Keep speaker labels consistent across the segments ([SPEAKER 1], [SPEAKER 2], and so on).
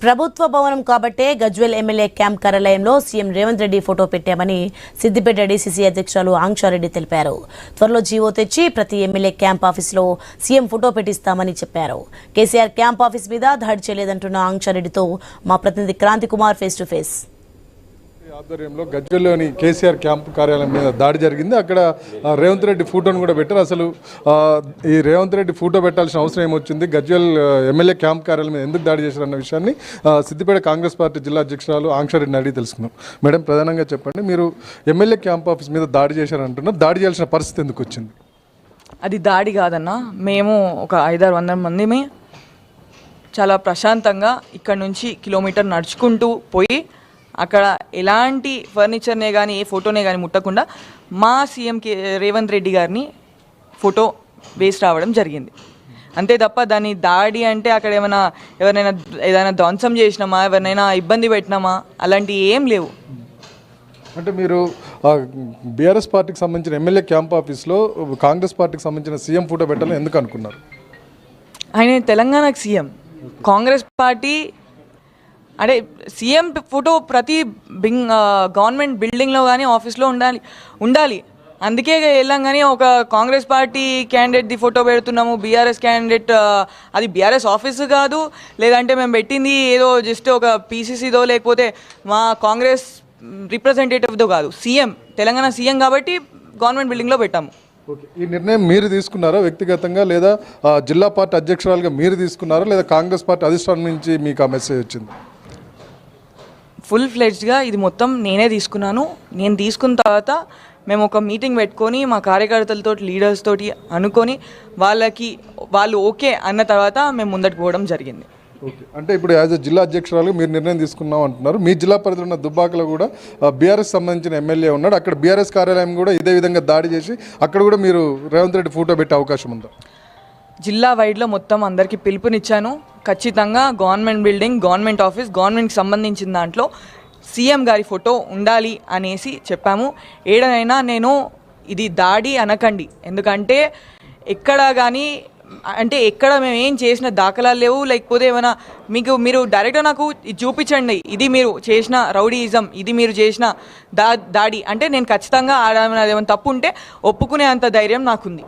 [SPEAKER 1] ప్రభుత్వ భవనం కాబట్టే గజ్వేల్ ఎమ్మెల్యే క్యాంప్ కార్యాలయంలో సీఎం రేవంత్ రెడ్డి ఫోటో పెట్టామని సిద్దిపేట డీసీసీ అధ్యక్షులు ఆంక్షారెడ్డి తెలిపారు. త్వరలో జీవో తెచ్చి ప్రతి ఎమ్మెల్యే క్యాంప్ ఆఫీసులో సీఎం ఫోటో పెట్టిస్తామని చెప్పారు. కేసీఆర్ క్యాంప్ ఆఫీస్ మీద దాడి చేయలేదంటున్న ఆంక్షారెడ్డితో మా ప్రతినిధి Kranthi Kumar face to face.
[SPEAKER 2] ఆధ్వర్యంలో గజ్వేల్లోని కేసీఆర్ క్యాంప్ కార్యాలయం మీద దాడి జరిగింది. అక్కడ రేవంత్ రెడ్డి ఫోటోను కూడా పెట్టారు. అసలు ఈ రేవంత్ రెడ్డి ఫోటో పెట్టాల్సిన అవసరం ఏమొచ్చింది, గజ్వేల్ ఎమ్మెల్యే క్యాంప్ కార్యాలయం మీద ఎందుకు దాడి చేశారన్న విషయాన్ని సిద్దిపేట కాంగ్రెస్ పార్టీ జిల్లా అధ్యక్షురాలు ఆంక్షారెడ్డిని అడిగి తెలుసుకున్నాం. మేడం, ప్రధానంగా చెప్పండి, మీరు ఎమ్మెల్యే క్యాంప్ ఆఫీస్ మీద దాడి చేశారంటున్నారు. దాడి చేయాల్సిన పరిస్థితి ఎందుకు వచ్చింది?
[SPEAKER 3] అది దాడి కాదన్న, మేము ఒక 500-600 మందిమే చాలా ప్రశాంతంగా ఇక్కడ నుంచి కిలోమీటర్ నడుచుకుంటూ పోయి అక్కడ ఎలాంటి ఫర్నిచర్నే కానీ ఏ ఫోటోనే కానీ ముట్టకుండా మా సీఎం రేవంత్ రెడ్డి గారిని ఫోటో వేసి రావడం జరిగింది. అంతే తప్ప దాన్ని దాడి అంటే అక్కడ ఏదైనా ధ్వంసం చేసినామా, ఎవరినైనా ఇబ్బంది పెట్టినామా, అలాంటివి ఏం లేవు.
[SPEAKER 2] అంటే మీరు బీఆర్ఎస్ పార్టీకి సంబంధించిన ఎమ్మెల్యే క్యాంప్ ఆఫీస్లో కాంగ్రెస్ పార్టీకి సంబంధించిన సీఎం ఫోటో పెట్టాలని ఎందుకు అనుకున్నారు?
[SPEAKER 3] ఆయన తెలంగాణకు సీఎం, కాంగ్రెస్ పార్టీ అంటే సీఎం ఫోటో ప్రతి గవర్నమెంట్ బిల్డింగ్లో కానీ ఆఫీస్లో ఉండాలి. అందుకే వెళ్ళాం. కానీ ఒక కాంగ్రెస్ పార్టీ క్యాండిడేట్ది ఫోటో పెడుతున్నాము, బీఆర్ఎస్ క్యాండిడేట్, అది బీఆర్ఎస్ ఆఫీస్ కాదు, లేదంటే మేము పెట్టింది ఏదో జస్ట్ ఒక పీసీసీదో లేకపోతే మా కాంగ్రెస్ రిప్రజెంటేటివ్దో కాదు, సీఎం, తెలంగాణ సీఎం కాబట్టి గవర్నమెంట్ బిల్డింగ్లో పెట్టాము.
[SPEAKER 2] ఓకే, ఈ నిర్ణయం మీరు తీసుకున్నారా వ్యక్తిగతంగా, లేదా జిల్లా పార్టీ అధ్యక్షురాలుగా మీరు తీసుకున్నారా, లేదా కాంగ్రెస్ పార్టీ అధిష్టానం నుంచి మీకు ఆ మెసేజ్ వచ్చింది?
[SPEAKER 3] ఫుల్ ఫ్లెడ్జ్గా ఇది మొత్తం నేనే తీసుకున్నాను. నేను తీసుకున్న తర్వాత మేము ఒక మీటింగ్ పెట్టుకొని మా కార్యకర్తలతో లీడర్స్ తోటి అనుకొని వాళ్ళు ఓకే అన్న తర్వాత మేము ముందటికి పోవడం జరిగింది.
[SPEAKER 2] ఓకే, అంటే ఇప్పుడు యాజ్ అ జిల్లా అధ్యక్షురాలు మీరు నిర్ణయం తీసుకున్నాం అంటున్నారు. మీ జిల్లా పరిధిలో ఉన్న దుబ్బాకలో కూడా బీఆర్ఎస్ సంబంధించిన ఎమ్మెల్యే ఉన్నాడు. అక్కడ బీఆర్ఎస్ కార్యాలయం కూడా ఇదే విధంగా దాడి చేసి అక్కడ కూడా మీరు రేవంత్ రెడ్డి ఫోటో పెట్టే అవకాశం ఉందా?
[SPEAKER 3] జిల్లా వైడ్లో మొత్తం అందరికీ పిలుపునిచ్చాను. ఖచ్చితంగా గవర్నమెంట్ బిల్డింగ్, గవర్నమెంట్ ఆఫీస్, గవర్నమెంట్కి సంబంధించిన దాంట్లో సీఎం గారి ఫోటో ఉండాలి అనేసి చెప్పాము. ఏడనైనా నేను ఇది దాడి అనకండి, ఎందుకంటే ఎక్కడ కానీ అంటే ఎక్కడ మేము ఏం చేసిన దాఖలాలు లేవు. లేకపోతే ఏమైనా మీరు డైరెక్ట్గా నాకు చూపించండి, ఇది మీరు చేసిన రౌడీయిజం, ఇది మీరు చేసిన దాడి అంటే నేను ఖచ్చితంగా ఏమైనా తప్పు ఉంటే ఒప్పుకునే అంత ధైర్యం నాకుంది.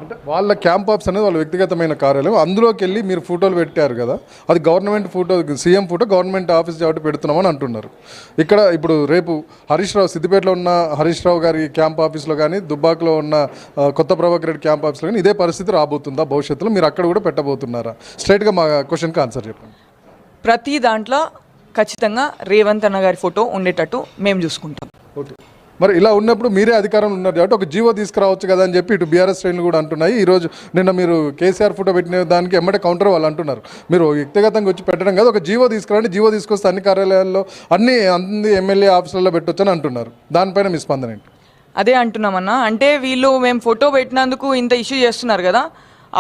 [SPEAKER 2] అంటే వాళ్ళ క్యాంప్ ఆఫీస్ అనేది వాళ్ళ వ్యక్తిగతమైన కార్యాలయం, అందులోకి వెళ్ళి మీరు ఫోటోలు పెట్టారు కదా, అది government photo, CM photo government office కాబట్టి పెడుతున్నామని అంటున్నారు. ఇక్కడ ఇప్పుడు రేపు హరీష్ రావు, సిద్దిపేటలో ఉన్న హరీష్ రావు గారి క్యాంప్ ఆఫీస్లో కానీ, దుబ్బాకలో ఉన్న కొత్త ప్రభాకర్ రెడ్డి క్యాంప్ ఆఫీస్లో కానీ ఇదే పరిస్థితి రాబోతుందా భవిష్యత్తులో? మీరు అక్కడ కూడా పెట్టబోతున్నారా? స్ట్రైట్గా మా క్వశ్చన్కి ఆన్సర్ చెప్పండి.
[SPEAKER 3] ప్రతి దాంట్లో ఖచ్చితంగా రేవంత్ అన్న గారి ఫోటో ఉండేటట్టు మేము చూసుకుంటాం.
[SPEAKER 2] ఓకే, మరి ఇలా ఉన్నప్పుడు మీరే అధికారంలో ఉన్నారు కాబట్టి ఒక జీవో తీసుకురావచ్చు కదా అని చెప్పి ఇటు బీఆర్ఎస్ శ్రేణులు కూడా అంటున్నాయి. ఈరోజు నిన్న మీరు కేసీఆర్ ఫోటో పెట్టిన దానికి ఎమ్మటే కౌంటర్ వాళ్ళు అంటున్నారు, మీరు వ్యక్తిగతంగా వచ్చి పెట్టడం కాదు, ఒక జీవో తీసుకురండి, జీవో తీసుకొస్తే అన్ని కార్యాలయాల్లో అన్ని ఎమ్మెల్యే ఆఫీసులలో పెట్టొచ్చని అంటున్నారు. దానిపైన మీ స్పందన ఏంటి?
[SPEAKER 3] అదే అంటున్నామన్నా, అంటే వీళ్ళు మేము ఫోటో పెట్టినందుకు ఇంత ఇష్యూ చేస్తున్నారు కదా,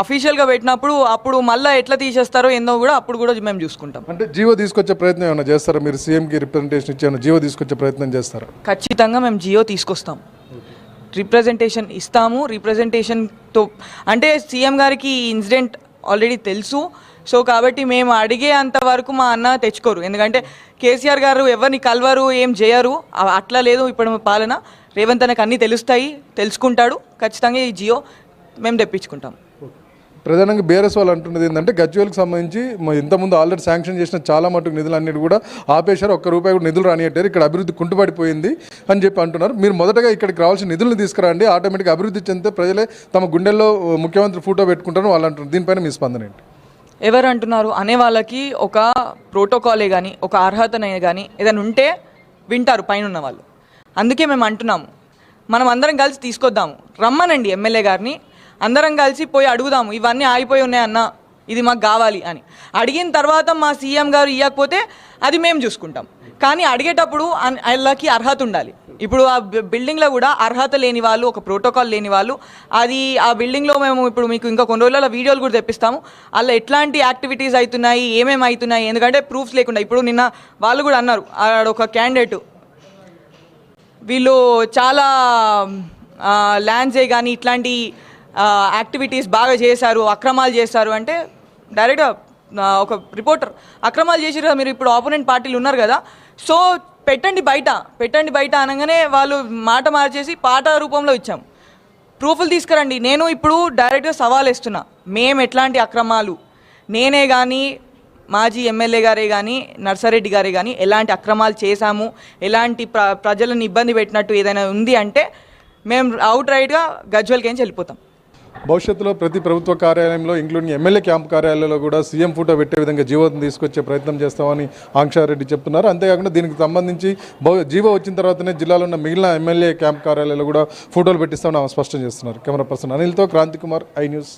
[SPEAKER 3] అఫీషియల్గా పెట్టినప్పుడు అప్పుడు మళ్ళీ ఎట్లా తీసేస్తారో ఏందో కూడా అప్పుడు కూడా మేము చూసుకుంటాం.
[SPEAKER 2] అంటే జీవో తీసుకొచ్చే ప్రయత్నం ఏమైనా చేస్తారా? మీరు సీఎంకి రిప్రజెంటేషన్ ఇచ్చి జీవో తీసుకొచ్చే ప్రయత్నం చేస్తారా?
[SPEAKER 3] ఖచ్చితంగా మేము జీవో తీసుకొస్తాం, రిప్రజెంటేషన్ ఇస్తాము. రిప్రజెంటేషన్తో అంటే సీఎం గారికి ఈ ఇన్సిడెంట్ ఆల్రెడీ తెలుసు. సో కాబట్టి మేము అడిగే అంతవరకు మా అన్న తెచ్చుకోరు, ఎందుకంటే కేసీఆర్ గారు ఎవరిని కలవరు, ఏం చేయరు, అట్లా లేదు ఇప్పుడు పాలన. రేవంత్ అన్నకు అన్నీ తెలుసుకుంటాడు. ఖచ్చితంగా ఈ జియో మేము తెప్పించుకుంటాం.
[SPEAKER 2] ప్రధానంగా బీఆర్ఎస్ వాళ్ళు అంటున్నది ఏంటంటే గజ్వేల్కి సంబంధించి ఇంతకుముందు ఆల్రెడీ శాంక్షన్ చేసిన చాలా మటుకు నిధులు అన్నిటి కూడా ఆపేశారు, ఒక్క రూపాయి కూడా నిధులు రానియట్టారు, ఇక్కడ అభివృద్ధి కుంటుపడిపోయింది అని చెప్పి అంటున్నారు. మీరు మొదటగా ఇక్కడికి రావాల్సిన నిధులను తీసుకురండి, ఆటోమేటిక్గా అభివృద్ధి చెందితే ప్రజలే తమ గుండెల్లో ముఖ్యమంత్రి ఫోటో పెట్టుకుంటారని వాళ్ళు అంటున్నారు. దీనిపైన మీ స్పందన ఏంటి?
[SPEAKER 3] ఎవరు అంటున్నారు అనే వాళ్ళకి ఒక ప్రోటోకాలే కానీ ఒక అర్హతనే కానీ ఏదైనా ఉంటే వింటారు పైన ఉన్న వాళ్ళు. అందుకే మేము అంటున్నాము, మనం అందరం కలిసి తీసుకొద్దాము, రమ్మనండి ఎమ్మెల్యే గారిని, అందరం కలిసి పోయి అడుగుదాము, ఇవన్నీ ఆగిపోయి ఉన్నాయన్న, ఇది మాకు కావాలి అని. అడిగిన తర్వాత మా సీఎం గారు ఇవ్వకపోతే అది మేము చూసుకుంటాం. కానీ అడిగేటప్పుడు వాళ్ళకి అర్హత ఉండాలి. ఇప్పుడు ఆ బిల్డింగ్లో కూడా అర్హత లేని వాళ్ళు, ఒక ప్రోటోకాల్ లేని వాళ్ళు, అది ఆ బిల్డింగ్లో మేము ఇప్పుడు మీకు ఇంకా కొన్ని రోజుల వీడియోలు కూడా తెప్పిస్తాము, అలా ఎట్లాంటి యాక్టివిటీస్ అవుతున్నాయి, ఏమేమి అవుతున్నాయి, ఎందుకంటే ప్రూఫ్స్ లేకుండా. ఇప్పుడు నిన్న వాళ్ళు కూడా అన్నారు, ఒక క్యాండిడేట్ వీళ్ళు చాలా ల్యాండ్సే కానీ ఇట్లాంటి యాక్టివిటీస్ బాగా చేశారు, అక్రమాలు చేశారు అంటే డైరెక్ట్గా ఒక రిపోర్టర్ అక్రమాలు చేసిరు కదా, మీరు ఇప్పుడు ఆపోనెంట్ పార్టీలు ఉన్నారు కదా, సో పెట్టండి బయట అనగానే వాళ్ళు మాట మార్చేసి పాట రూపంలో ఇచ్చాం. ప్రూఫ్లు తీసుకురండి. నేను ఇప్పుడు డైరెక్ట్గా సవాల్ ఇస్తున్నా, మేము ఎట్లాంటి అక్రమాలు, నేనే కానీ మాజీ ఎమ్మెల్యే గారే కానీ నర్సారెడ్డి గారే కానీ ఎలాంటి అక్రమాలు చేశాము, ఎలాంటి ప్రజలను ఇబ్బంది పెట్టినట్టు ఏదైనా ఉంది అంటే మేము అవుట్ రైట్గా గజ్వెల్కేంచి వెళ్ళిపోతాం.
[SPEAKER 2] భవిష్యత్తులో ప్రతి ప్రభుత్వ కార్యాలయంలో ఇంక్లూడింగ్ ఎమ్మెల్యే క్యాంప్ కార్యాలయంలో కూడా సీఎం ఫోటో పెట్టే విధంగా జీవోని తీసుకొచ్చే ప్రయత్నం చేస్తామని ఆంక్షారెడ్డి చెప్తున్నారు. అంతేకాకుండా దీనికి సంబంధించి జీవో వచ్చిన తర్వాతనే జిల్లాలో ఉన్న మిగిలిన ఎమ్మెల్యే క్యాంప్ కార్యాలయాల్లో కూడా ఫోటోలు పెట్టిస్తామని ఆమె స్పష్టం చేస్తున్నారు. కెమెరా పర్సన్ అనిల్తో క్రాంతి కుమార్, ఐ న్యూస్.